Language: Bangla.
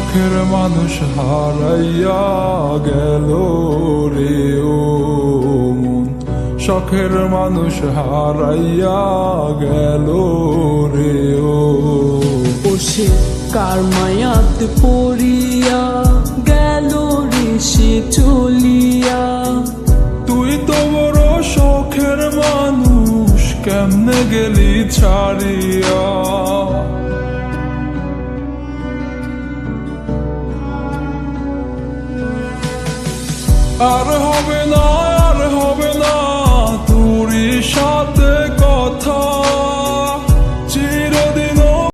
শখের মানুষ হারাইয়া গেল রে ও মন, শখের মানুষ হারাইয়া গেল রে ও। সে কার মায়াতে পড়িয়া গেল রে সে চলিয়া। তুই তো বড় শখের মানুষ, কেমনে গেলি ছাড়িয়া। আর হবে না